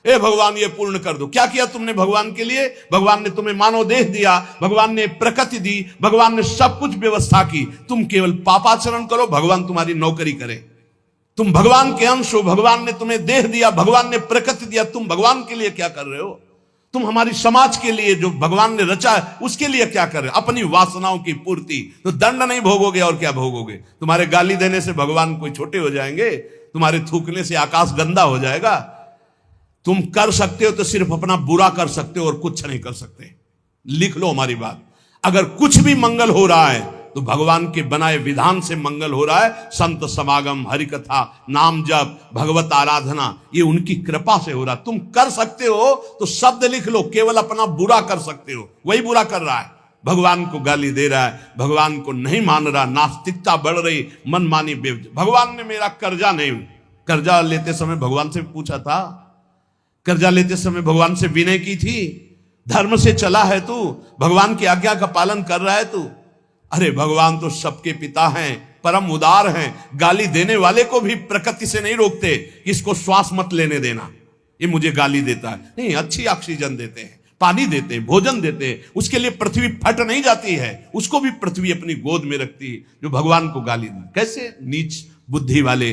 ए भगवान ये पूर्ण कर दो। क्या किया तुमने भगवान के लिए? भगवान ने तुम्हें मानव देह दिया, भगवान ने प्रकृति दी, भगवान ने सब कुछ व्यवस्था की। तुम केवल पापाचरण करो, भगवान तुम्हारी नौकरी करे। तुम भगवान के अंश हो, भगवान ने तुम्हें देह दिया, भगवान ने प्रकृति दिया, तुम भगवान के लिए क्या कर रहे हो? तुम हमारी समाज के लिए जो भगवान ने रचा है उसके लिए क्या कर रहे हो? अपनी वासनाओं की पूर्ति। तो दंड नहीं भोगोगे और क्या भोगोगे? तुम्हारे गाली देने से भगवान कोई छोटे हो जाएंगे? तुम्हारे थूकने से आकाश गंदा हो जाएगा? तुम कर सकते हो तो सिर्फ अपना बुरा कर सकते हो और कुछ नहीं कर सकते। लिख लो हमारी बात। अगर कुछ भी मंगल हो रहा है तो भगवान के बनाए विधान से मंगल हो रहा है। संत समागम, हरि कथा, नाम जप, भगवत आराधना, ये उनकी कृपा से हो रहा है। तुम कर सकते हो तो शब्द लिख लो, केवल अपना बुरा कर सकते हो, वही बुरा कर रहा है। भगवान को गाली दे रहा है, भगवान को नहीं मान रहा, नास्तिकता बढ़ रही, मनमानी भगवान ने मेरा कर्जा नहीं। कर्जा लेते समय भगवान से पूछा था? कर्जा लेते समय भगवान से विनय की थी? धर्म से चला है तू? भगवान की आज्ञा का पालन कर रहा है तू? अरे भगवान तो सबके पिता हैं, परम उदार हैं। गाली देने वाले को भी प्रकृति से नहीं रोकते कि इसको श्वास मत लेने देना, ये मुझे गाली देता है। नहीं, अच्छी ऑक्सीजन देते हैं, पानी देते हैं, भोजन देते हैं। उसके लिए पृथ्वी फट नहीं जाती है, उसको भी पृथ्वी अपनी गोद में रखती है जो भगवान को गाली दे। कैसे नीच बुद्धि वाले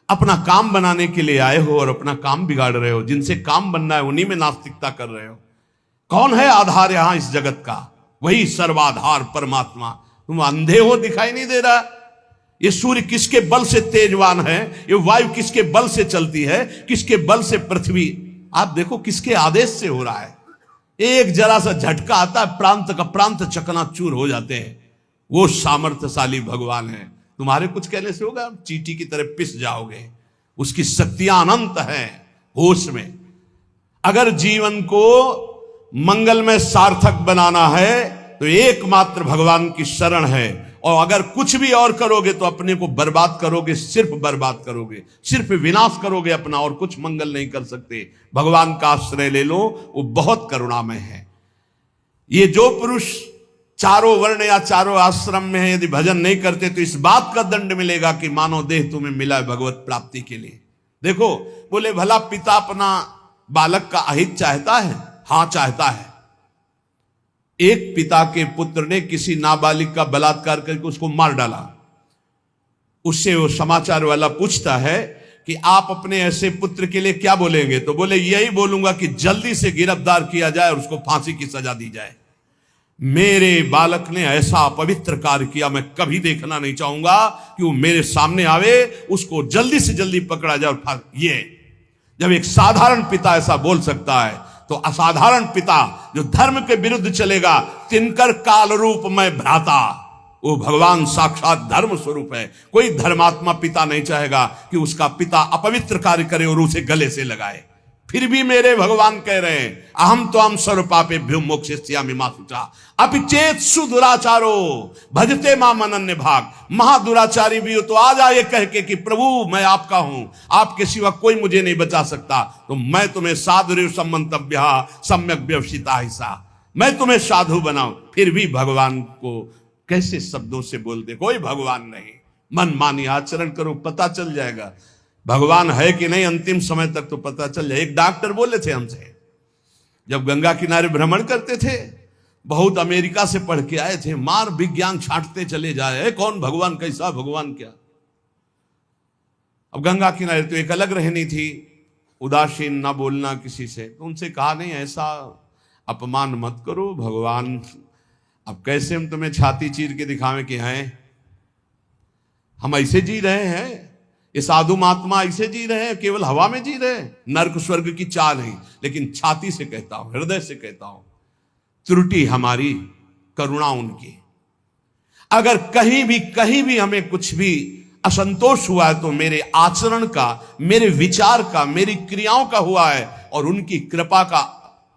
अपना काम बनाने के लिए आए हो और अपना काम बिगाड़ रहे हो। जिनसे काम बनना है उन्हीं में नास्तिकता कर रहे हो। कौन है आधार यहां इस जगत का? वही सर्वाधार परमात्मा। तुम अंधे हो, दिखाई नहीं दे रहा? ये सूर्य किसके बल से तेजवान है? ये वायु किसके बल से चलती है? किसके बल से पृथ्वी? आप देखो किसके आदेश से हो रहा है। एक जरा सा झटका आता है, प्रांत का प्रांत चकनाचूर हो जाते हैं। वो सामर्थ्यशाली भगवान है। तुम्हारे कुछ कहने से होगा? चींटी की तरह पिस जाओगे। उसकी शक्तियां अनंत हैं। होश में अगर जीवन को मंगलमय सार्थक बनाना है तो एकमात्र भगवान की शरण है। और अगर कुछ भी और करोगे तो अपने को बर्बाद करोगे, सिर्फ बर्बाद करोगे, सिर्फ विनाश करोगे अपना, और कुछ मंगल नहीं कर सकते। भगवान का आश्रय ले लो, वो बहुत करुणामय है। ये जो पुरुष चारों वर्ण या चारों आश्रम में है, यदि भजन नहीं करते तो इस बात का दंड मिलेगा कि मानव देह तुम्हें मिला है भगवत प्राप्ति के लिए। देखो, बोले भला पिता अपना बालक का अहित चाहता है? हां, चाहता है। एक पिता के पुत्र ने किसी नाबालिग का बलात्कार करके उसको मार डाला। उससे वो समाचार वाला पूछता है कि आप अपने ऐसे पुत्र के लिए क्या बोलेंगे? तो बोले यही बोलूंगा कि जल्दी से गिरफ्तार किया जाए और उसको फांसी की सजा दी जाए। मेरे बालक ने ऐसा अपवित्र कार्य किया, मैं कभी देखना नहीं चाहूंगा कि वो मेरे सामने आवे, उसको जल्दी से जल्दी पकड़ा जाए और ये जब एक साधारण पिता ऐसा बोल सकता है तो असाधारण पिता जो धर्म के विरुद्ध चलेगा, तिनकर काल रूप में भ्राता, वो भगवान साक्षात धर्म स्वरूप है। कोई धर्मात्मा पिता नहीं चाहेगा कि उसका पिता अपवित्र कार्य करे और उसे गले से लगाए। फिर भी मेरे भगवान कह रहे हैं, अहम तो हम सर्व पापेभ्यो मोक्षयिष्यामि मा शुचा अपि चेत सुदुराचारो भजते माम अनन्य भाग। महादुराचारी भी हो तो आ जाए कह के कि प्रभु मैं आपका हूं, आपके सिवा कोई मुझे नहीं बचा सकता, तो मैं तुम्हें साधु सम्मंतव्य सम्यक व्यवसिता हिस्सा, मैं तुम्हें साधु बनाऊं। फिर भी भगवान को कैसे शब्दों से बोलते? कोई भगवान नहीं। मन मानी आचरण करो, पता चल जाएगा भगवान है कि नहीं। अंतिम समय तक तो पता चल जाए। एक डॉक्टर बोले थे हमसे, जब गंगा किनारे भ्रमण करते थे, बहुत अमेरिका से पढ़ के आए थे, मार विज्ञान छांटते चले जाए, कौन भगवान, कैसा भगवान, क्या। अब गंगा किनारे तो एक अलग रहनी थी, उदासीन ना बोलना किसी से। तो उनसे कहा नहीं, ऐसा अपमान मत करो, भगवान अब कैसे हम तुम्हें छाती चीर के दिखावें कि हैं हम ऐसे जी रहे हैं, ये साधु महात्मा ऐसे जी रहे हैं, केवल हवा में जी रहे हैं, नर्क स्वर्ग की चाह नहीं। लेकिन छाती से कहता हूं, हृदय से कहता हूं, त्रुटि हमारी, करुणा उनकी। अगर कहीं भी हमें कुछ भी असंतोष हुआ है तो मेरे आचरण का, मेरे विचार का, मेरी क्रियाओं का हुआ है, और उनकी कृपा का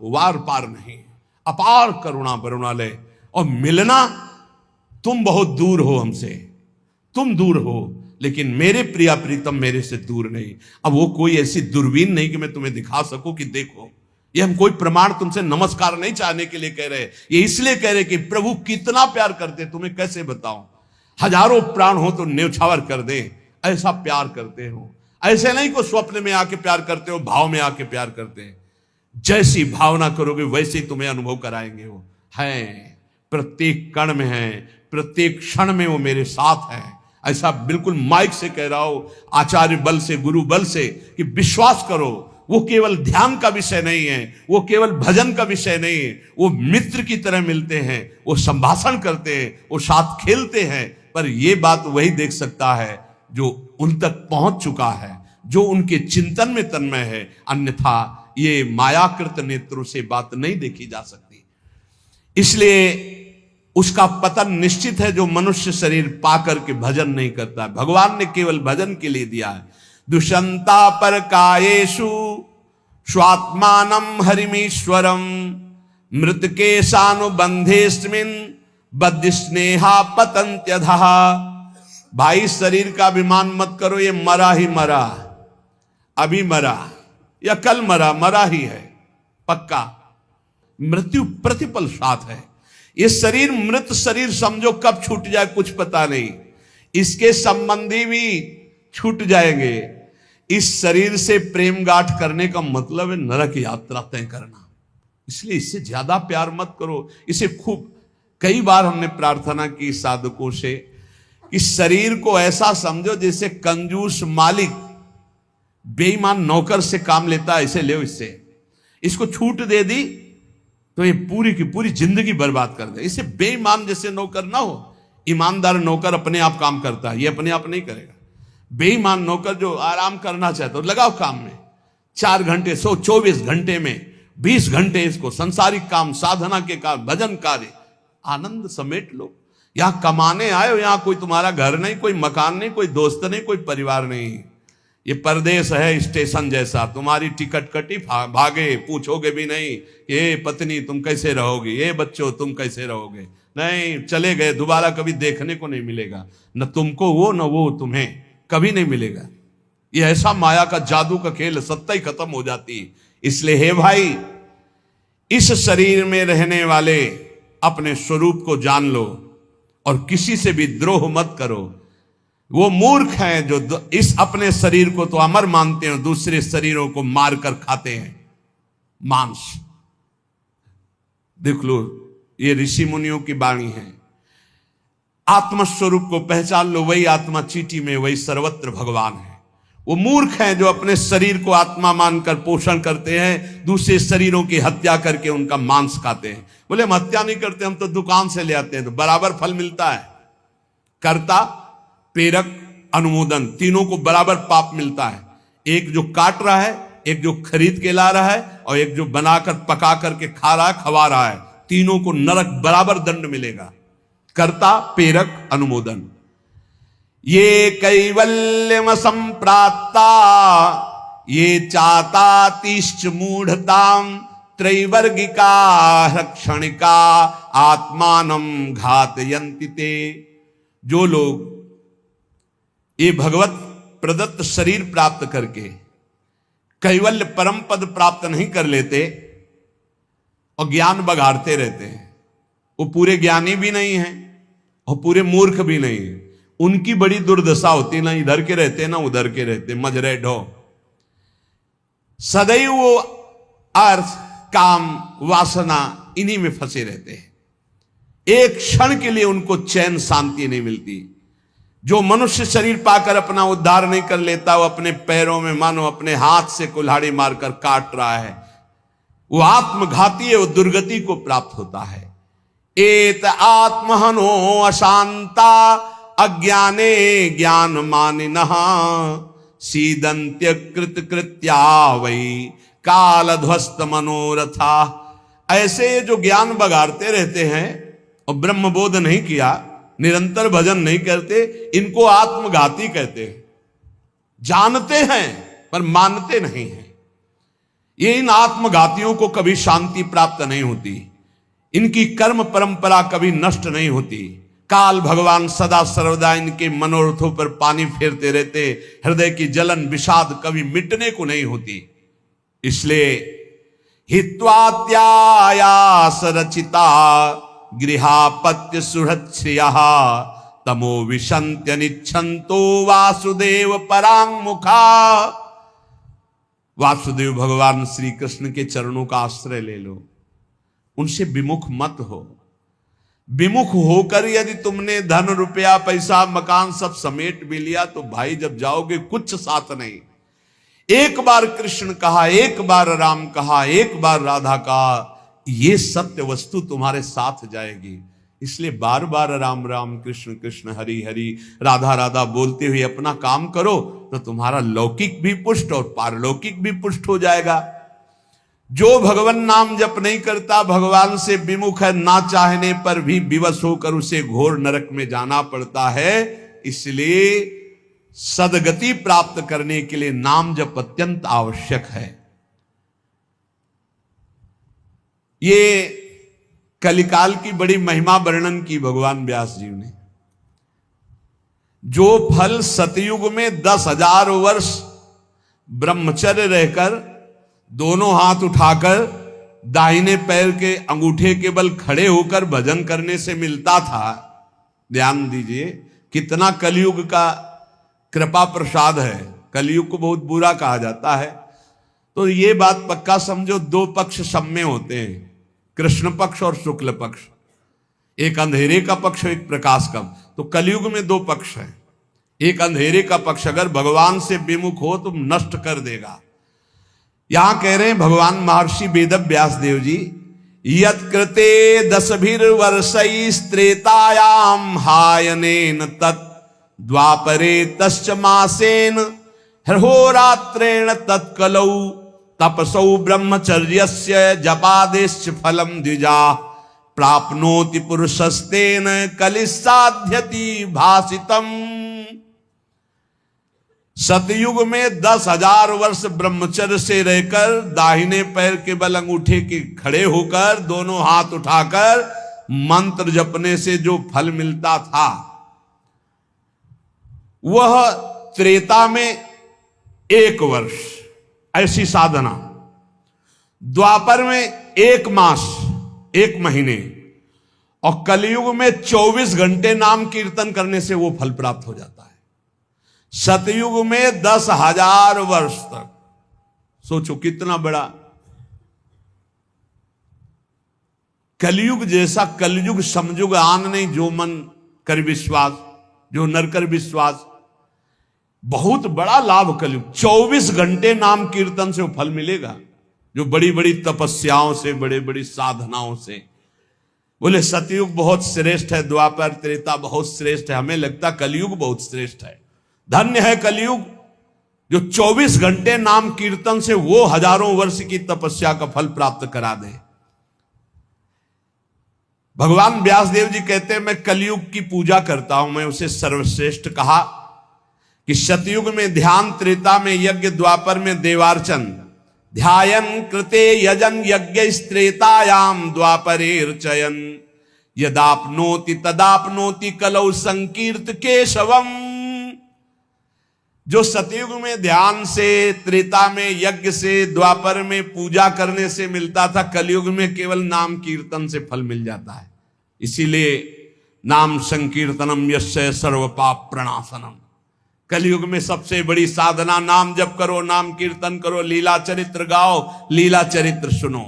वार पार नहीं। अपार करुणा करुणालय। और मिलना, तुम बहुत दूर हो हमसे, तुम दूर हो, लेकिन मेरे प्रिया प्रीतम मेरे से दूर नहीं। अब वो कोई ऐसी दूरबीन नहीं कि मैं तुम्हें दिखा सकूं कि देखो। ये हम कोई प्रमाण तुमसे नमस्कार नहीं चाहने के लिए कह रहे, ये इसलिए कह रहे कि प्रभु कितना प्यार करते, तुम्हें कैसे बताऊं। हजारों प्राण हो तो न्यौछावर कर दे, ऐसा प्यार करते हो। ऐसे नहीं को स्वप्न में आके प्यार करते हो, भाव में आके प्यार करते हैं। जैसी भावना करोगे वैसे ही तुम्हें अनुभव कराएंगे। वो है, प्रत्येक कण में है, प्रत्येक क्षण में वो मेरे साथ है। ऐसा बिल्कुल माइक से कह रहा हो, आचार्य बल से, गुरु बल से, कि विश्वास करो वो केवल ध्यान का विषय नहीं है, वो केवल भजन का विषय नहीं है। वो मित्र की तरह मिलते हैं, वो संभाषण करते हैं, वो साथ खेलते हैं। पर ये बात वही देख सकता है जो उन तक पहुंच चुका है, जो उनके चिंतन में तन्मय है। अन्यथा ये मायाकृत नेत्रों से बात नहीं देखी जा सकती। इसलिए उसका पतन निश्चित है जो मनुष्य शरीर पाकर के भजन नहीं करता है। भगवान ने केवल भजन के लिए दिया है। दुष्यंता पर कायेषु स्वात्मानम हरिमीश्वरम मृत के सानुबंधेस्मिन बद्ध स्नेहा पतंत्यधः। भाई शरीर का अभिमान मत करो, ये मरा ही मरा, अभी मरा या कल मरा, मरा ही है पक्का। मृत्यु प्रतिपल साथ है। ये शरीर मृत शरीर समझो, कब छूट जाए कुछ पता नहीं। इसके संबंधी भी छूट जाएंगे। इस शरीर से प्रेम गांठ करने का मतलब है नरक यात्रा तय करना। इसलिए इससे ज्यादा प्यार मत करो। इसे खूब कई बार हमने प्रार्थना की साधकों से कि शरीर को ऐसा समझो जैसे कंजूस मालिक बेईमान नौकर से काम लेता है, ऐसे ले इससे। इसको छूट दे दी तो ये पूरी की पूरी जिंदगी बर्बाद कर दे। इसे बेईमान जैसे नौकर ना हो। ईमानदार नौकर अपने आप काम करता है, ये अपने आप नहीं करेगा। बेईमान नौकर जो आराम करना चाहता हो, लगाओ काम में 4 घंटे, 124 घंटे में 20 घंटे इसको संसारिक काम, साधना के काम, भजन कार्य, आनंद समेट लो। यहां कमाने आए हो, यहां कोई तुम्हारा घर नहीं, कोई मकान नहीं, कोई दोस्त नहीं, कोई परिवार नहीं। ये परदेश है स्टेशन जैसा। तुम्हारी टिकट कटी, भागे, पूछोगे भी नहीं ये पत्नी तुम कैसे रहोगे, ये बच्चों तुम कैसे रहोगे। नहीं, चले गए, दोबारा कभी देखने को नहीं मिलेगा। न तुमको वो, न वो तुम्हें, कभी नहीं मिलेगा। ये ऐसा माया का जादू का खेल, सत्ता ही खत्म हो जाती। इसलिए हे भाई, इस शरीर में रहने वाले अपने स्वरूप को जान लो और किसी से भी द्रोह मत करो। वो मूर्ख हैं जो इस अपने शरीर को तो अमर मानते हैं, दूसरे शरीरों को मारकर खाते हैं मांस। देख लो, ये ऋषि मुनियों की वाणी है। आत्मस्वरूप को पहचान लो, वही आत्मा चीटी में, वही सर्वत्र भगवान है। वो मूर्ख हैं जो अपने शरीर को आत्मा मानकर पोषण करते हैं, दूसरे शरीरों की हत्या करके उनका मांस खाते हैं। बोले हम हत्या नहीं करते, हम तो दुकान से ले आते हैं, तो बराबर फल मिलता है। कर्ता, प्रेरक, अनुमोदन, तीनों को बराबर पाप मिलता है। एक जो काट रहा है, एक जो खरीद के ला रहा है, और एक जो बनाकर पका करके खा रहा है, खवा रहा है। तीनों को नरक बराबर दंड मिलेगा। कर्ता, प्रेरक, अनुमोदन। ये कैवल्यम संप्राप्ता ये चातातिश्च मूढ़ताम त्रैवर्गिका क्षणिका आत्मानम घातयन्ति ते। जो लोग ये भगवत प्रदत्त शरीर प्राप्त करके कैवल्य परम पद प्राप्त नहीं कर लेते और ज्ञान बघाड़ते रहते हैं, वो पूरे ज्ञानी भी नहीं है और पूरे मूर्ख भी नहीं है। उनकी बड़ी दुर्दशा होती, ना इधर के रहते ना उधर के रहते, मजरे ढो। सदैव वो अर्थ, काम, वासना इन्हीं में फंसे रहते हैं। एक क्षण के लिए उनको चैन, शांति नहीं मिलती। जो मनुष्य शरीर पाकर अपना उद्धार नहीं कर लेता, वो अपने पैरों में मानो अपने हाथ से कुल्हाड़ी मारकर काट रहा है, वो आत्मघाती है, वो दुर्गति को प्राप्त होता है। एत आत्महनो अशांता अज्ञाने ज्ञान मानिनः सीदंत्य कृत कृत्या वही कालध्वस्त मनोरथा। ऐसे जो ज्ञान बगाड़ते रहते हैं और ब्रह्म बोध नहीं किया, निरंतर भजन नहीं करते, इनको आत्मघाती कहते हैं। जानते हैं पर मानते नहीं हैं। ये इन आत्मघातियों को कभी शांति प्राप्त नहीं होती, इनकी कर्म परंपरा कभी नष्ट नहीं होती। काल भगवान सदा सर्वदा इनके मनोरथों पर पानी फेरते रहते, हृदय की जलन विषाद कभी मिटने को नहीं होती। इसलिए हित्वात्यायास रचिता गृहापत्य सुहृत श्रियः तमो विशन्त्यनिच्छन्तो वासुदेव परांग मुखा। वासुदेव भगवान श्री कृष्ण के चरणों का आश्रय ले लो, उनसे विमुख मत हो। विमुख होकर यदि तुमने धन रुपया पैसा मकान सब समेट भी लिया तो भाई जब जाओगे कुछ साथ नहीं। एक बार कृष्ण कहा, एक बार राम कहा, एक बार राधा कहा, ये सत्य वस्तु तुम्हारे साथ जाएगी। इसलिए बार बार राम राम कृष्ण कृष्ण हरि हरि राधा राधा बोलते हुए अपना काम करो तो तुम्हारा लौकिक भी पुष्ट और पारलौकिक भी पुष्ट हो जाएगा। जो भगवान नाम जप नहीं करता, भगवान से विमुख है, ना चाहने पर भी विवश होकर उसे घोर नरक में जाना पड़ता है। इसलिए सदगति प्राप्त करने के लिए नाम जप अत्यंत आवश्यक है। ये कलिकाल की बड़ी महिमा वर्णन की भगवान व्यास जी ने। जो फल सतयुग में 10,000 वर्ष ब्रह्मचर्य रहकर दोनों हाथ उठाकर दाहिने पैर के अंगूठे के बल खड़े होकर भजन करने से मिलता था, ध्यान दीजिए कितना कलयुग का कृपा प्रसाद है। कलयुग को बहुत बुरा कहा जाता है, तो ये बात पक्का समझो, दो पक्ष सब में होते हैं, कृष्ण पक्ष और शुक्ल पक्ष, एक अंधेरे का पक्ष एक प्रकाश का। तो कलयुग में दो पक्ष है। एक अंधेरे का पक्ष अगर भगवान से विमुख हो तो नष्ट कर देगा। यहां कह रहे हैं भगवान महर्षि वेद व्यास देव जी, यत्कृते 10 त्रेतायाम हायनेन तत् द्वापरे तश्च मासेन होरात्रेण तत्कलौ तपसौ ब्रह्मचर्यस्य जपादेश्च फलम द्विजा प्राप्नोति पुरुषस्तेन कलिसाध्यति भासितम। सतयुग में 10,000 वर्ष ब्रह्मचर्य से रहकर दाहिने पैर के बल अंगूठे के खड़े होकर दोनों हाथ उठाकर मंत्र जपने से जो फल मिलता था वह त्रेता में 1 वर्ष ऐसी साधना, द्वापर में 1 मास 1 महीने, और कलयुग में 24 घंटे नाम कीर्तन करने से वो फल प्राप्त हो जाता है। सतयुग में 10,000 वर्ष तक, सोचो कितना बड़ा। कलयुग जैसा कलयुग समयुग आन नहीं, जो मन कर विश्वास, जो नर कर विश्वास, बहुत बड़ा लाभ कलयुग। 24 घंटे नाम कीर्तन से वो फल मिलेगा, जो बड़ी बड़ी तपस्याओं से, बड़ी बड़ी साधनाओं से। बोले सतयुग बहुत श्रेष्ठ है, द्वापर त्रेता बहुत श्रेष्ठ है, हमें लगता कलयुग बहुत श्रेष्ठ है। धन्य है कलयुग जो 24 घंटे नाम कीर्तन से वो हजारों वर्ष की तपस्या का फल प्राप्त करा दे। भगवान व्यासदेव जी कहते हैं मैं कलयुग की पूजा करता हूं, मैं उसे सर्वश्रेष्ठ कहा कि सतयुग में ध्यान, त्रेता में यज्ञ, द्वापर में देवार्चन, ध्यायन कृते यजन यज्ञ त्रेतायाम द्वापरेर्चयन यदाप्नोति तदाप्नोति कलौ संकीर्त केशवम। जो सतयुग में ध्यान से, त्रेता में यज्ञ से, द्वापर में पूजा करने से मिलता था, कलयुग में केवल नाम कीर्तन से फल मिल जाता है। इसीलिए नाम संकीर्तनम यस्य सर्व पाप प्रणाशनम। कलयुग में सबसे बड़ी साधना नाम जप करो, नाम कीर्तन करो, लीला चरित्र गाओ, लीला चरित्र सुनो।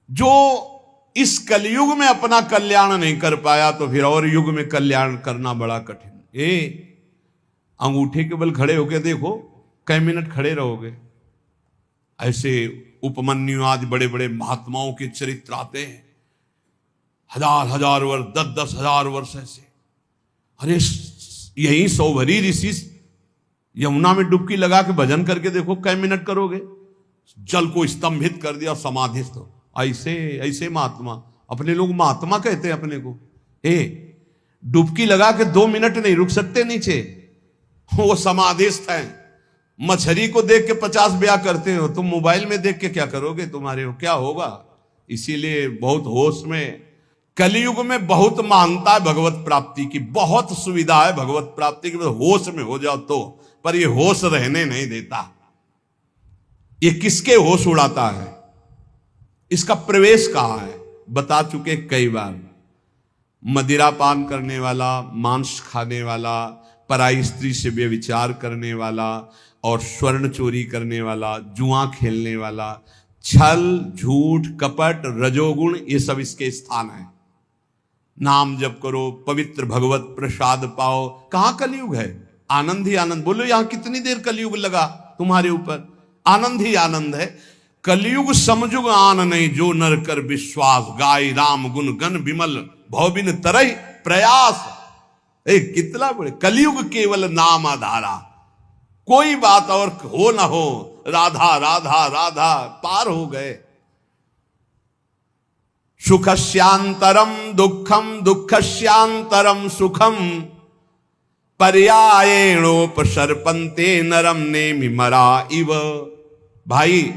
जो इस कलयुग में अपना कल्याण नहीं कर पाया तो फिर और युग में कल्याण करना बड़ा कठिन। अंगूठे के बल खड़े होके देखो, कई मिनट खड़े रहोगे। ऐसे उपमन्यु आदि बड़े बड़े महात्माओं के चरित्र आते हैं, 1000 वर्ष, 10 हजार वर्ष ऐसे। अरे यही सौभरी ऋषि यमुना में डुबकी लगा के भजन करके देखो, कई मिनट करोगे। जल को स्तंभित कर दिया, समाधिस्थ। ऐसे ऐसे महात्मा, अपने लोग महात्मा कहते हैं अपने को। डुबकी लगा के 2 मिनट नहीं रुक सकते नीचे, वो समाधिस्थ हैं। मछली को देख के 50 ब्याह करते हो, तुम मोबाइल में देख के क्या करोगे, तुम्हारे हो क्या होगा। इसीलिए बहुत होश में, कलयुग में बहुत महानता है भगवत प्राप्ति की, बहुत सुविधा है भगवत प्राप्ति की। होश में हो जाओ तो, पर ये होश रहने नहीं देता। ये किसके होश उड़ाता है, इसका प्रवेश कहां है, बता चुके कई बार। मदिरा पान करने वाला, मांस खाने वाला, पराई स्त्री से व्यभिचार करने वाला और स्वर्ण चोरी करने वाला, जुआ खेलने वाला, छल, झूठ, कपट, रजोगुण, ये सब इसके स्थान है। नाम जप करो, पवित्र भगवत प्रसाद पाओ। कहां कलयुग है? आनंद ही आनंद। बोलो यहां कितनी देर कलयुग लगा तुम्हारे ऊपर? आनंद ही आनंद है। कलयुग समझुग आन नहीं, जो नर कर विश्वास, गाय राम गुण गण विमल, भवबिन तरह प्रयास। कितना बड़े कलयुग केवल नाम आधारा, कोई बात और हो ना हो, राधा राधा राधा, पार हो गए। सुखस्यांतरम दुखम, दुखस्यांतरम सुखम, पर्यायेणोपसर्पन्ते नरम नेमि मरा इव। भाई,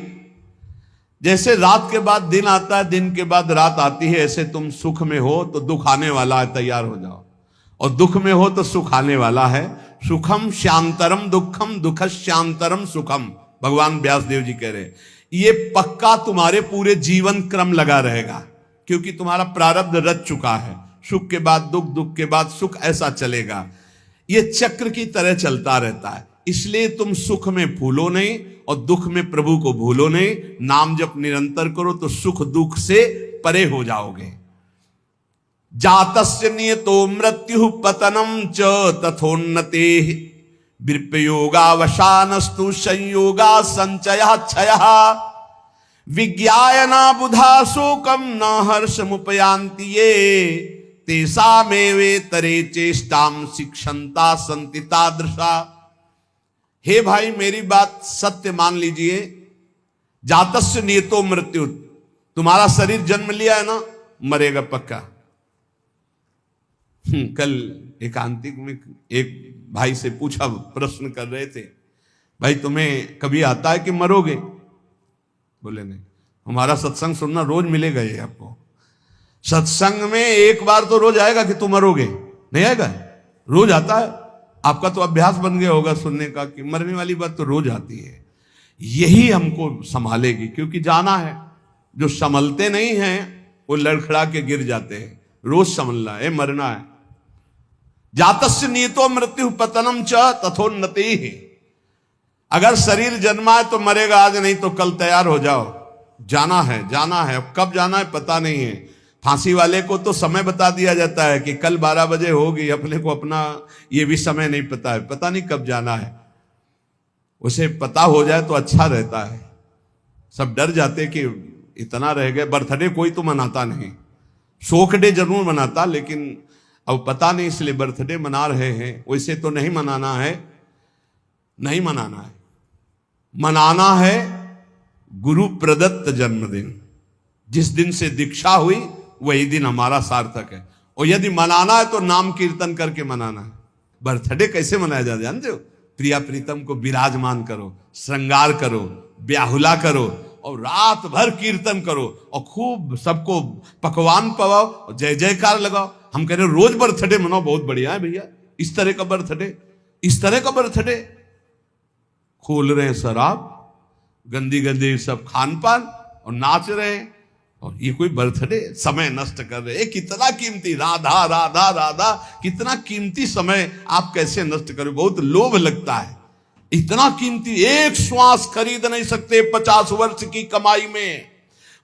जैसे रात के बाद दिन आता है, दिन के बाद रात आती है, ऐसे तुम सुख में हो तो दुख आने वाला है, तैयार हो जाओ। और दुख में हो तो सुख आने वाला है। सुखम श्यांतरम दुखम, दुख श्यांतरम सुखम, भगवान व्यासदेव जी कह रहे। ये पक्का तुम्हारे पूरे जीवन क्रम लगा रहेगा, क्योंकि तुम्हारा प्रारब्ध रच चुका है। सुख के बाद दुख, दुख के बाद सुख, ऐसा चलेगा। ये चक्र की तरह चलता रहता है। इसलिए तुम सुख में फूलो नहीं और दुख में प्रभु को भूलो नहीं। नाम जप निरंतर करो तो सुख दुख से परे हो जाओगे। जातस्य नियतो मृत्यु पतनम च तथोन्नते, विप्रयोगावसानस्तु संयोगा संचयः क्षयः, विज्ञायना बुधा शोकम न हर्षमुपयान्ति ये, तेषामेवेतरे चेष्टाम शिक्षन्ता सन्ति तादृशा। हे भाई, मेरी बात सत्य मान लीजिए। जातस्य नियतो मृत्यु, तुम्हारा शरीर जन्म लिया है ना, मरेगा पक्का। कल एकांतिक में एक भाई से पूछा, प्रश्न कर रहे थे, भाई तुम्हें कभी आता है कि मरोगे? बोले नहीं। हमारा सत्संग सुनना रोज मिलेगा ये आपको। सत्संग में एक बार तो रोज आएगा कि तुम मरोगे, नहीं आएगा? रोज आता है। आपका तो अभ्यास बन गया होगा सुनने का कि मरने वाली बात तो रोज आती है। यही हमको संभालेगी, क्योंकि जाना है। जो संभलते नहीं हैं वो लड़खड़ा के गिर जाते हैं। रोज संभलना है, मरना है। जातस्य नियतो मृत्यु पतनम च तथोन्नति। अगर शरीर जन्मा है तो मरेगा आज, नहीं तो कल तैयार हो जाओ। जाना है, जाना है। कब जाना है पता नहीं है। फांसी वाले को तो समय बता दिया जाता है कि कल 12 बजे होगी, अपने को अपना ये भी समय नहीं पता है, पता नहीं कब जाना है। उसे पता हो जाए तो अच्छा रहता है। सब डर जाते कि इतना रह गए। बर्थडे कोई तो मनाता नहीं, शोक डे जरूर मनाता, लेकिन अब पता नहीं इसलिए बर्थडे मना रहे हैं। वैसे तो नहीं मनाना है, नहीं मनाना है। मनाना है गुरु प्रदत्त जन्मदिन। जिस दिन से दीक्षा हुई वही दिन हमारा सार्थक है। और यदि मनाना है तो नाम कीर्तन करके मनाना है। बर्थडे कैसे मनाया जाता है जानते हो? प्रिया प्रीतम को विराजमान करो, श्रृंगार करो, ब्याहुला करो और रात भर कीर्तन करो और खूब सबको पकवान पवाओ और जय जयकार लगाओ। हम कह रहे रोज बर्थडे मनाओ, बहुत बढ़िया है भैया। इस तरह का बर्थडे, इस तरह का बर्थडे। खोल रहे हैं शराब, गंदी गंदी सब खान पान और नाच रहे हैं, और ये कोई बर्थडे? समय नष्ट कर रहे हैं। कितना कीमती, राधा राधा राधा, कितना कीमती समय आप कैसे नष्ट करो? बहुत लोभ लगता है। इतना कीमती, एक श्वास खरीद नहीं सकते 50 वर्ष की कमाई में।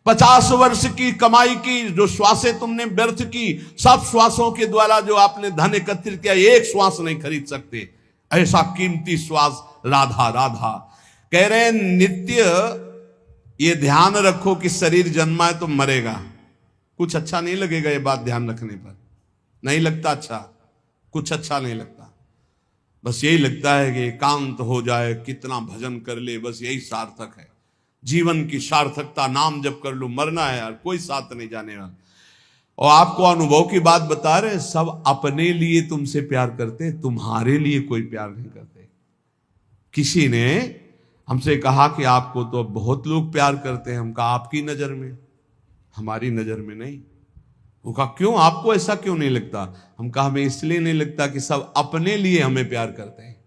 50 वर्ष की कमाई की जो श्वासें तुमने व्यर्थ की, सब श्वासों के द्वारा जो आपने धन एकत्रित किया, एक श्वास नहीं खरीद सकते। ऐसा कीमती श्वास राधा राधा। कह रहे हैं नित्य ये ध्यान रखो कि शरीर जन्मा है तो मरेगा। कुछ अच्छा नहीं लगेगा ये बात ध्यान रखने पर, नहीं लगता अच्छा, कुछ अच्छा नहीं लगता। बस यही लगता है कि एकांत हो जाए, कितना भजन कर ले, बस यही सार्थक है। जीवन की सार्थकता नाम जप कर लो। मरना है यार, कोई साथ नहीं जाने वाला। और आपको अनुभव की बात बता रहे, सब अपने लिए तुमसे प्यार करते, तुम्हारे लिए कोई प्यार नहीं करते। किसी ने हमसे कहा कि आपको तो बहुत लोग प्यार करते हैं। हम कहा आपकी नजर में, हमारी नजर में नहीं। वो कहा क्यों, आपको ऐसा क्यों नहीं लगता? हम कहा हमें इसलिए नहीं लगता कि सब अपने लिए हमें प्यार करते हैं।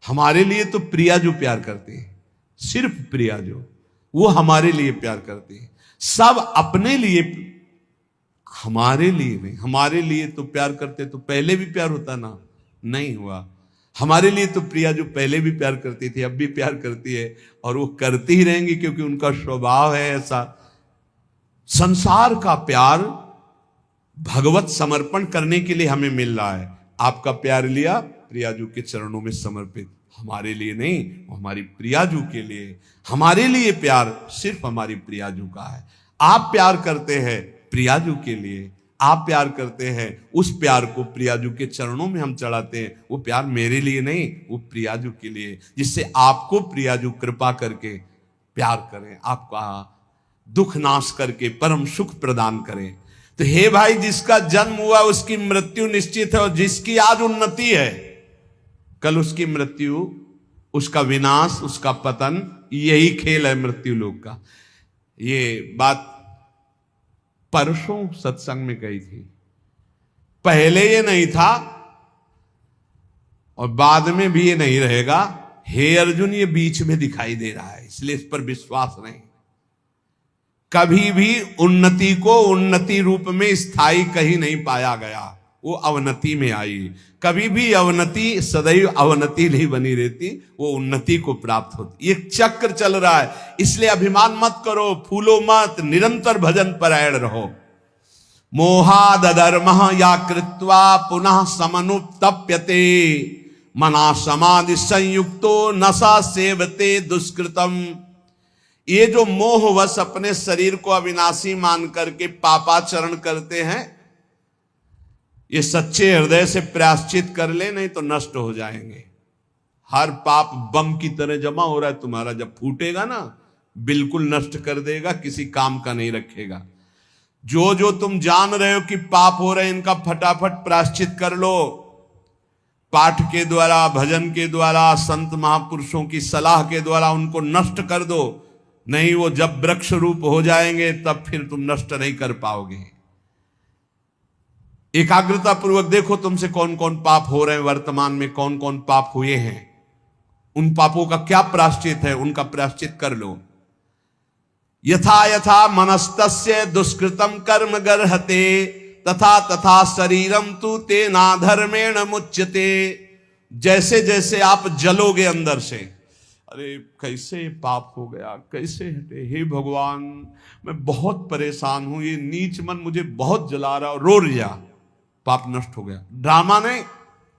हमारे लिए तो प्रिया जो प्यार करती है, सिर्फ प्रिया जो, वो हमारे लिए प्यार करती है। सब अपने लिए हमारे लिए नहीं। हमारे लिए तो प्यार करते तो पहले भी प्यार होता ना, नहीं हुआ। हमारे लिए तो प्रिया जो पहले भी प्यार करती थी अब भी प्यार करती है, और वो करती ही रहेंगी क्योंकि उनका स्वभाव है ऐसा। संसार का प्यार भगवत समर्पण करने के लिए हमें मिल रहा है। आपका प्यार लिया प्रियाजू के चरणों में समर्पित, हमारे लिए नहीं, हमारी प्रियाजू के लिए। हमारे लिए प्यार सिर्फ हमारी प्रियाजू का है। आप प्यार करते हैं प्रियाजू के लिए, आप प्यार करते हैं, उस प्यार को प्रियाजू के चरणों में हम चढ़ाते हैं। वो प्यार मेरे लिए नहीं, वो प्रियाजू के लिए, जिससे आपको प्रियाजू कृपा करके प्यार करें, आपका दुख नाश करके परम सुख प्रदान करें। तो हे भाई, जिसका जन्म हुआ उसकी मृत्यु निश्चित है, और जिसकी आज उन्नति है कल उसकी मृत्यु, उसका विनाश, उसका पतन, यही खेल है मृत्यु लोक का। ये बात परसों सत्संग में कही थी। पहले ये नहीं था और बाद में भी ये नहीं रहेगा। हे अर्जुन, ये बीच में दिखाई दे रहा है, इसलिए इस पर विश्वास नहीं। कभी भी उन्नति को उन्नति रूप में स्थायी कहीं नहीं पाया गया, वो अवनति में आई। कभी भी अवनति सदैव अवनति नहीं बनी रहती, वो उन्नति को प्राप्त होती। एक चक्र चल रहा है, इसलिए अभिमान मत करो, फूलो मत, निरंतर भजन परायण रहो। मोहाद अधर्मः या कृत्वा पुनः समनुत्तप्यते, मना समाधि संयुक्तो नशा सेवते दुष्कृतम। ये जो मोहवश अपने शरीर को अविनाशी मान करके पापाचरण करते हैं, ये सच्चे हृदय से प्रायश्चित कर ले, नहीं तो नष्ट हो जाएंगे। हर पाप बम की तरह जमा हो रहा है तुम्हारा, जब फूटेगा ना बिल्कुल नष्ट कर देगा, किसी काम का नहीं रखेगा। जो जो तुम जान रहे हो कि पाप हो रहे हैं, इनका फटाफट प्रायश्चित कर लो। पाठ के द्वारा, भजन के द्वारा, संत महापुरुषों की सलाह के द्वारा उनको नष्ट कर दो, नहीं वो जब वृक्ष रूप हो जाएंगे तब फिर तुम नष्ट नहीं कर पाओगे। एकाग्रता पूर्वक देखो तुमसे कौन कौन पाप हो रहे हैं, वर्तमान में कौन कौन पाप हुए हैं, उन पापों का क्या प्रायश्चित है, उनका प्रायश्चित कर लो। यथा यथा मनस्तस्य दुष्कृतम कर्म गर्हते, तथा तथा शरीरम तु तेना धर्मेण मुच्यते। जैसे जैसे आप जलोगे अंदर से, अरे कैसे पाप हो गया, कैसे हटे, हे भगवान मैं बहुत परेशान हूं, ये नीच मन मुझे बहुत जला रहा, रो लिया, पाप नष्ट हो गया। ड्रामा नहीं,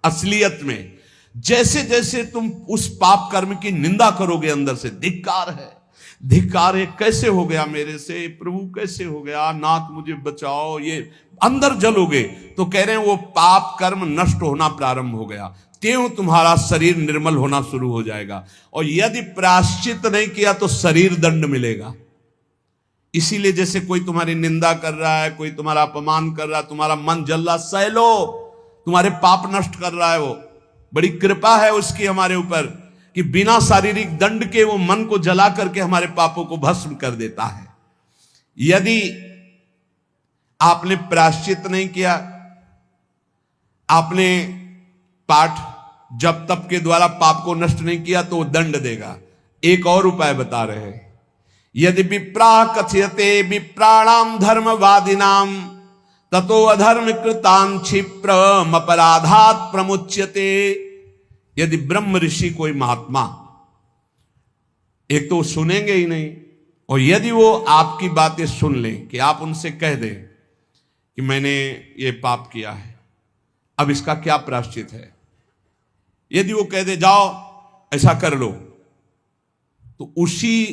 असलियत में जैसे जैसे तुम उस पाप कर्म की निंदा करोगे अंदर से, धिक्कार है, धिक्कार है, कैसे हो गया मेरे से, प्रभु कैसे हो गया, नाथ मुझे बचाओ, ये अंदर जलोगे तो कह रहे हैं वो पाप कर्म नष्ट होना प्रारंभ हो गया। त्यों तुम्हारा शरीर निर्मल होना शुरू हो जाएगा। और यदि प्रायश्चित नहीं किया तो शरीर दंड मिलेगा। इसीलिए जैसे कोई तुम्हारी निंदा कर रहा है, कोई तुम्हारा अपमान कर रहा है, तुम्हारा मन जल रहा, सह लो, तुम्हारे पाप नष्ट कर रहा है वो। बड़ी कृपा है उसकी हमारे ऊपर कि बिना शारीरिक दंड के वो मन को जला करके हमारे पापों को भस्म कर देता है। यदि आपने प्रायश्चित नहीं किया, आपने पाठ जप तप के द्वारा पाप को नष्ट नहीं किया, तो वो दंड देगा। एक और उपाय बता रहे हैं, यदि विप्रा कथयते विप्राणाम धर्मवादिनाम ततो अधर्म कृतान क्षिप्रम अपराधात प्रमुच्यते। यदि ब्रह्म ऋषि कोई महात्मा, एक तो सुनेंगे ही नहीं, और यदि वो आपकी बातें सुन लें कि आप उनसे कह दें कि मैंने ये पाप किया है, अब इसका क्या प्रायश्चित है, यदि वो कह दे जाओ ऐसा कर लो, तो उसी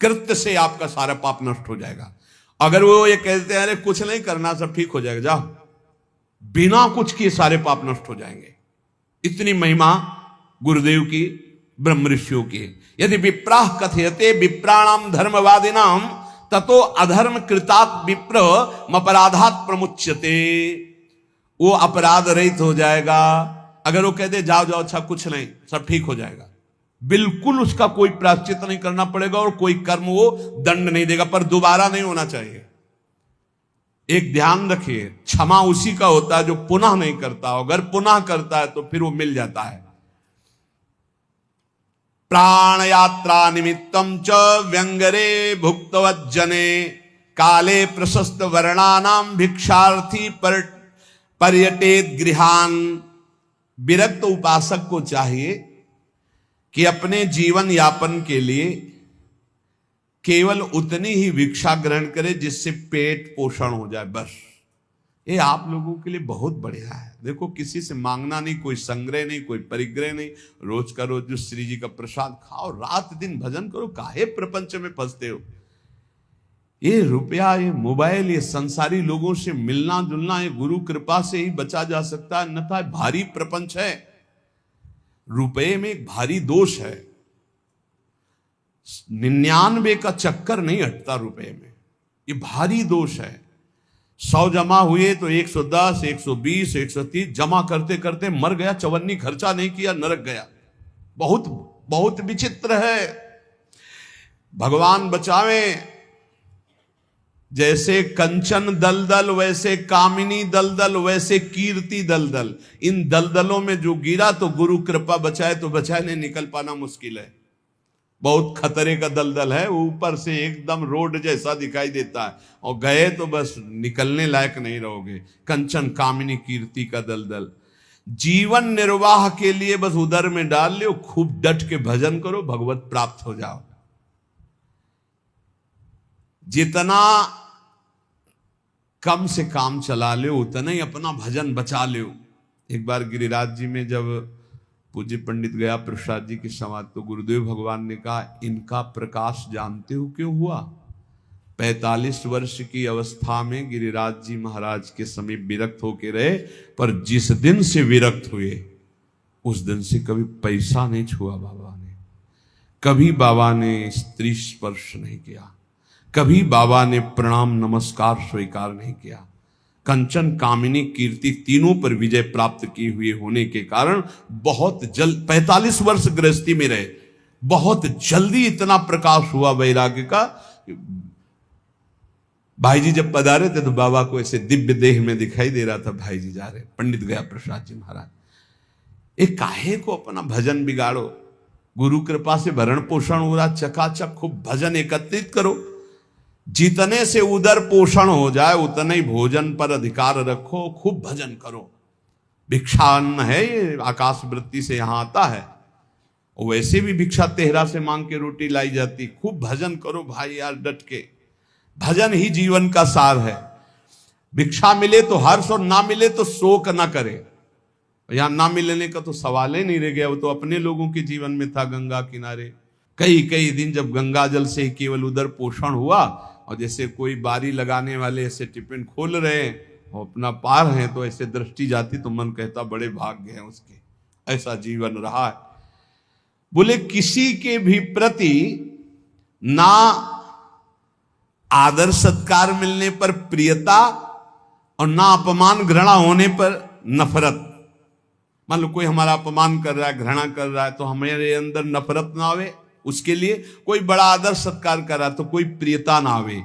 कृत्य से आपका सारा पाप नष्ट हो जाएगा। अगर वो ये कहते हैं अरे कुछ नहीं करना, सब ठीक हो जाएगा, जाओ, बिना कुछ किए सारे पाप नष्ट हो जाएंगे। इतनी महिमा गुरुदेव की, ब्रह्म ऋषियों की। यदि विप्राह कथयते विप्राणाम धर्मवादिनाम ततो अधर्म कृतात विप्र अपराधात प्रमुच्यते। वो अपराध रहित हो जाएगा। अगर वो कह दे जाओ जाओ, अच्छा कुछ नहीं, सब ठीक हो जाएगा, बिल्कुल उसका कोई प्रायश्चित नहीं करना पड़ेगा और कोई कर्म वो दंड नहीं देगा, पर दोबारा नहीं होना चाहिए। एक ध्यान रखिए, क्षमा उसी का होता है जो पुनः नहीं करता हो। अगर पुनः करता है तो फिर वो मिल जाता है। प्राण यात्रा निमित्तम च व्यंगरे भुक्तवज्जने काले प्रशस्त वर्णानाम भिक्षार्थी पर्यटेत गृहान। विरक्त उपासक को चाहिए कि अपने जीवन यापन के लिए केवल उतनी ही भिक्षा ग्रहण करे जिससे पेट पोषण हो जाए, बस। ये आप लोगों के लिए बहुत बढ़िया है। देखो, किसी से मांगना नहीं, कोई संग्रह नहीं, कोई परिग्रह नहीं। रोज का रोज जो श्री जी का प्रसाद खाओ, रात दिन भजन करो। काहे प्रपंच में फंसते हो? ये रुपया, ये मोबाइल, ये संसारी लोगों से मिलना जुलना, ये गुरु कृपा से ही बचा जा सकता है, अन्यथा भारी प्रपंच है। रुपये में एक भारी दोष है, 99 का चक्कर नहीं हटता रुपये में, ये भारी दोष है। 100 जमा हुए तो 110, 120, 130 जमा करते करते मर गया, चवन्नी खर्चा नहीं किया, नरक गया। बहुत बहुत विचित्र है। भगवान बचावे। जैसे कंचन दलदल, वैसे कामिनी दलदल, वैसे कीर्ति दलदल। इन दलदलों में जो गिरा तो गुरु कृपा बचाए तो बचाए, नहीं निकल पाना मुश्किल है। बहुत खतरे का दलदल है, ऊपर से एकदम रोड जैसा दिखाई देता है और गए तो बस निकलने लायक नहीं रहोगे। कंचन कामिनी कीर्ति का दलदल। जीवन निर्वाह के लिए बस उदर में डाल लो, खूब डट के भजन करो, भगवत प्राप्त हो जाओ। जितना कम से काम चला लो उतना ही अपना भजन बचा लो। एक बार गिरिराज जी में जब पूज्य पंडित गया प्रसाद जी की समाधि, तो गुरुदेव भगवान ने कहा, इनका प्रकाश जानते हो क्यों हुआ? 45 वर्ष की अवस्था में गिरिराज जी महाराज के समीप विरक्त होके रहे, पर जिस दिन से विरक्त हुए उस दिन से कभी पैसा नहीं छुआ बाबा ने, कभी बाबा ने स्त्री स्पर्श नहीं किया, कभी बाबा ने प्रणाम नमस्कार स्वीकार नहीं किया। कंचन कामिनी कीर्ति तीनों पर विजय प्राप्त की हुई होने के कारण बहुत जल्द 45 वर्ष गृहस्थी में रहे, बहुत जल्दी इतना प्रकाश हुआ वैराग्य का। भाई जी जब पधारे थे तो बाबा को ऐसे दिव्य देह में दिखाई दे रहा था, भाई जी जा रहे, पंडित गया प्रसाद जी महाराज। एक काहे को अपना भजन बिगाड़ो? गुरु कृपा से भरण पोषण हो रहा, चकाचक खूब भजन एकत्रित करो। जितने से उदर पोषण हो जाए उतने ही भोजन पर अधिकार रखो, खूब भजन करो। भिक्षान्न है ये, आकाश वृत्ति से यहां आता है, वैसे भी भिक्षा तेहरा से मांग के रोटी लाई जाती। खूब भजन करो भाई यार, डट के। भजन ही जीवन का सार है। भिक्षा मिले तो हर्ष और ना मिले तो शोक ना करे। यहां ना मिलने का तो सवाल ही नहीं रह गया, वो तो अपने लोगों के जीवन में था। गंगा किनारे कई कई दिन जब गंगा जल से केवल उदर पोषण हुआ, और जैसे कोई बारी लगाने वाले ऐसे टिफिन खोल रहे हैं और अपना पार हैं, तो ऐसे दृष्टि जाती तो मन कहता बड़े भाग्य हैं उसके, ऐसा जीवन रहा है। बोले किसी के भी प्रति ना आदर सत्कार मिलने पर प्रियता और ना अपमान घृणा होने पर नफरत। मान लो कोई हमारा अपमान कर रहा है, घृणा कर रहा है, तो हमारे अंदर नफरत ना आवे उसके लिए। कोई बड़ा आदर सत्कार कर रहा है तो कोई प्रियता ना आवे।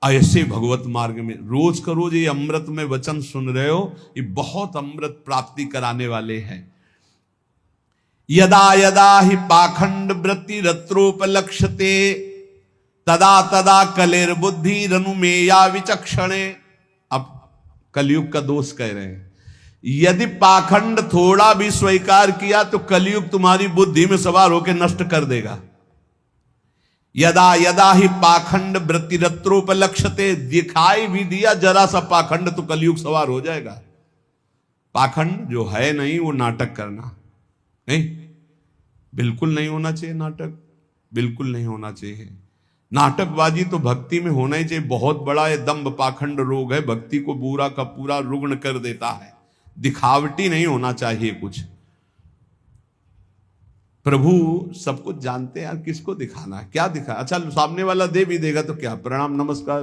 ऐसे भगवत मार्ग में रोज का रोज ये अमृत में वचन सुन रहे हो, ये बहुत अमृत प्राप्ति कराने वाले हैं। यदा यदा ही पाखंड वृत्ति रत्रोपलक्ष्यते तदा तदा कलेर बुद्धि रनुमेया विचक्षणे। अब कलयुग का दोष कह रहे हैं, यदि पाखंड थोड़ा भी स्वीकार किया तो कलयुग तुम्हारी बुद्धि में सवार होकर नष्ट कर देगा। यदा यदा ही पाखंड वृत्ति रत्रोपलक्ष्यते, दिखाई भी दिया जरा सा पाखंड तो कलयुग सवार हो जाएगा। पाखंड जो है नहीं वो नाटक करना नहीं, बिल्कुल नहीं होना चाहिए। नाटक बिल्कुल नहीं होना चाहिए। नाटकबाजी तो भक्ति में होना ही चाहिए। बहुत बड़ा ये दंभ पाखंड रोग है, भक्ति को पूरा का पूरा रुग्ण कर देता है। दिखावटी नहीं होना चाहिए कुछ। प्रभु सब कुछ जानते हैं यार, किसको दिखाना है, क्या दिखा। अच्छा सामने वाला दे भी देगा तो क्या, प्रणाम नमस्कार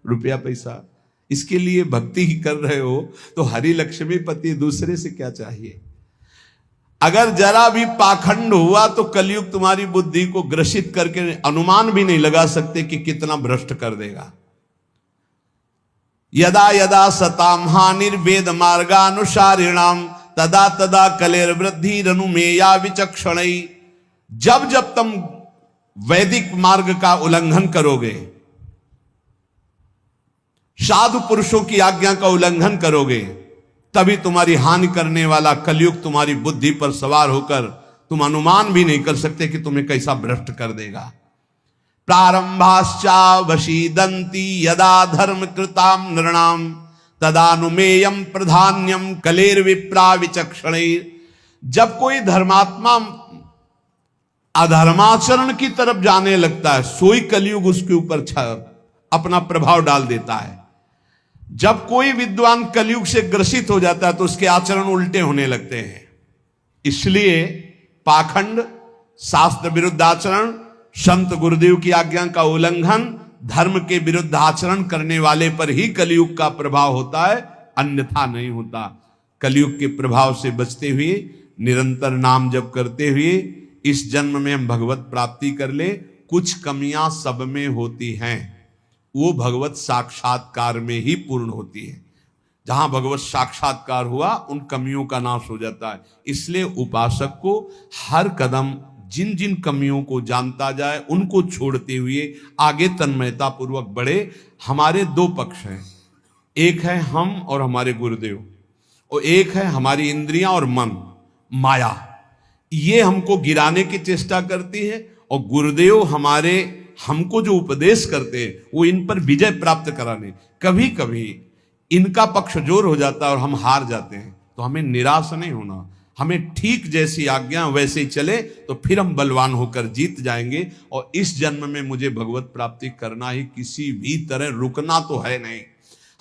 रुपया पैसा, इसके लिए भक्ति ही कर रहे हो तो हरि लक्ष्मी पति, दूसरे से क्या चाहिए। अगर जरा भी पाखंड हुआ तो कलयुग तुम्हारी बुद्धि को ग्रसित करके अनुमान भी नहीं लगा सकते कि कितना भ्रष्ट कर देगा। यदा यदा सताम हानिर्वेद मार्गानुसारिणाम तदा तदा कलेर वृद्धि रनुमेया विचक्षणई। जब जब तुम वैदिक मार्ग का उल्लंघन करोगे, साधु पुरुषों की आज्ञा का उल्लंघन करोगे तभी तुम्हारी हानि करने वाला कलयुग तुम्हारी बुद्धि पर सवार होकर तुम अनुमान भी नहीं कर सकते कि तुम्हें कैसा भ्रष्ट कर देगा। प्रारंभाश्चा वशीदंती यदा धर्म कृताम नृणाम तदानुमेयम प्रधान्यम कलेर विप्रा विचक्षण। जब कोई धर्मात्मा अधर्माचरण की तरफ जाने लगता है सोई कलयुग उसके ऊपर अपना प्रभाव डाल देता है। जब कोई विद्वान कलयुग से ग्रसित हो जाता है तो उसके आचरण उल्टे होने लगते हैं। इसलिए पाखंड, शास्त्र विरुद्ध आचरण, संत गुरुदेव की आज्ञा का उल्लंघन, धर्म के विरुद्ध आचरण करने वाले पर ही कलयुग का प्रभाव होता है, अन्यथा नहीं होता। कलयुग के प्रभाव से बचते हुए निरंतर नाम जप करते हुए इस जन्म में हम भगवत प्राप्ति कर ले। कुछ कमियां सब में होती हैं, वो भगवत साक्षात्कार में ही पूर्ण होती है। जहां भगवत साक्षात्कार हुआ उन कमियों का नाश हो जाता है। इसलिए उपासक को हर कदम जिन जिन कमियों को जानता जाए उनको छोड़ते हुए आगे तन्मयता पूर्वक बढ़े। हमारे दो पक्ष हैं, एक है हम और हमारे गुरुदेव, और एक है हमारी इंद्रियां और मन, माया। ये हमको गिराने की चेष्टा करती है और गुरुदेव हमको जो उपदेश करते हैं वो इन पर विजय प्राप्त कराने। कभी कभी इनका पक्ष जोर हो जाता है और हम हार जाते हैं, तो हमें निराश नहीं होना। हमें ठीक जैसी आज्ञा वैसे ही चले तो फिर हम बलवान होकर जीत जाएंगे। और इस जन्म में मुझे भगवत प्राप्ति करना ही, किसी भी तरह रुकना तो है नहीं।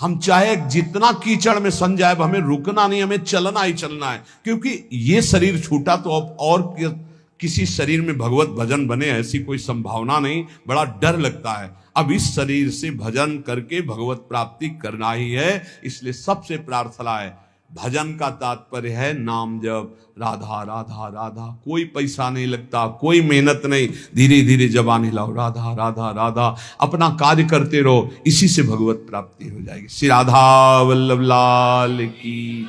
हम चाहे जितना कीचड़ में सन जाए, हमें रुकना नहीं, हमें चलना ही चलना है। क्योंकि ये शरीर छूटा तो अब और किसी शरीर में भगवत भजन बने ऐसी कोई संभावना नहीं। बड़ा डर लगता है। अब इस शरीर से भजन करके भगवत प्राप्ति करना ही है। इसलिए सबसे प्रार्थना है, भजन का तात्पर्य है नाम जप, राधा राधा राधा। कोई पैसा नहीं लगता, कोई मेहनत नहीं, धीरे धीरे जबान हिलाओ, राधा राधा राधा, अपना कार्य करते रहो। इसी से भगवत प्राप्ति हो जाएगी। श्री राधा वल्लभ लाल की।